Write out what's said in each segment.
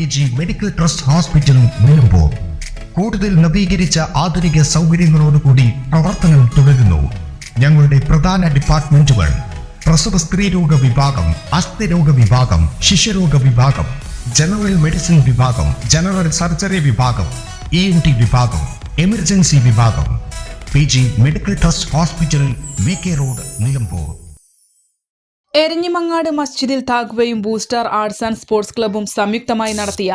PG medical trust hospital Nilambur കൂടുതൽ നവീകരിച്ച ആധുനിക സൗകര്യങ്ങളോടുകൂടി പ്രവർത്തനം തുടരുന്നു. ഞങ്ങളുടെ പ്രധാന ഡിപ്പാർട്ട്മെന്റുകൾ പ്രസവ സ്ത്രീരോഗ വിഭാഗം, അസ്ഥിരോഗ വിഭാഗം, ശിശുരോഗ വിഭാഗം, ജനറൽ മെഡിസിൻ വിഭാഗം, ജനറൽ സർജറി വിഭാഗം, ENT വിഭാഗം, എമർജൻസി വിഭാഗം. PG medical trust hospital, VK road, Nilambur. Eranhimangad മസ്ജിദിൽ താഖ്വയും ബൂസ്റ്റർ ആർട്സ് ആൻഡ് സ്പോർട്സ് ക്ലബ്ബും സംയുക്തമായി നടത്തിയ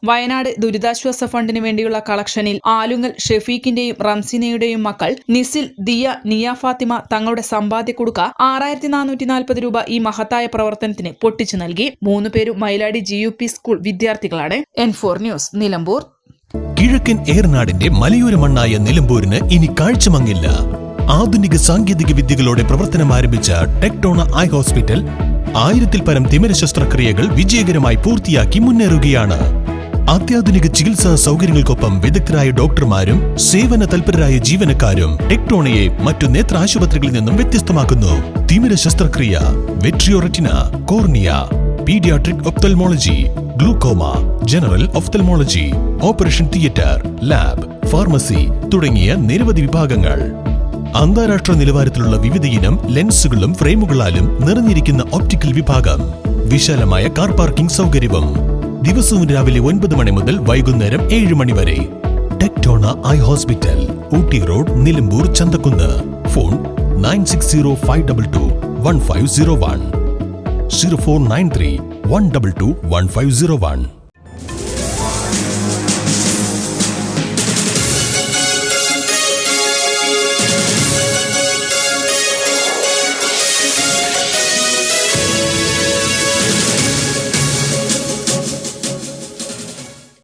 വയനാട് ദുരിതാശ്വാസ ഫണ്ടിന് വേണ്ടിയുള്ള കളക്ഷനിൽ ആലുങ്ങൽ ഷെഫീഖിന്റെയും റംസിനയുടെയും മക്കൾ നിസിൽ, ദിയ, നിയ ഫാത്തിമ തങ്ങളുടെ സമ്പാദ്യ കുടുക്ക 6440 രൂപ ഈ മഹത്തായ പ്രവർത്തനത്തിന് പൊട്ടിച്ചു നൽകി. 3 പേരും മൈലാടി GUP സ്കൂൾ വിദ്യാർത്ഥികളാണ്. N4 news, Nilambur. കിഴക്കൻ ഏറനാടിന്റെ മലയോര മണ്ണായ നിലമ്പൂരിന് ഇനി കാഴ്ചമങ്ങില്ല. ആധുനിക സാങ്കേതിക വിദ്യകളോടെ പ്രവർത്തനം ആരംഭിച്ച ടെക്ടോണ ഐ ഹോസ്പിറ്റൽ 1000-ൽ പരം തിമിര ശസ്ത്രക്രിയകൾ വിജയകരമായി പൂർത്തിയാക്കി മുന്നേറുകയാണ്. അത്യാധുനിക ചികിത്സാ സൗകര്യങ്ങൾക്കൊപ്പം വിദഗ്ധരായ ഡോക്ടർമാരും സേവന തൽപരരായ ജീവനക്കാരും ടെക്ടോണയെ മറ്റു നേത്ര ആശുപത്രികളിൽ നിന്നും വ്യത്യസ്തമാക്കുന്നു. തിമിര ശസ്ത്രക്രിയ, vitreoretina, cornea, paediatric ophthalmology, glaucoma, general ophthalmology, operation theatre, lab, pharmacy തുടങ്ങിയ നിരവധി വിഭാഗങ്ങൾ. അന്താരാഷ്ട്ര നിലവാരത്തിലുള്ള വിവിധയിനം ലെൻസുകളും ഫ്രെയിമുകളാലും നിറഞ്ഞിരിക്കുന്ന ഒപ്റ്റിക്കൽ വിഭാഗം, വിശാലമായ കാർ പാർക്കിംഗ് സൗകര്യവും. ദിവസവും രാവിലെ 9 മണി മുതൽ വൈകുന്നേരം 7 മണി വരെ. ടെക്ടോണ eye hospital, Ooty road, Nilambur, Chanthakkunnu. Phone 9605221501, 0493 122 1501.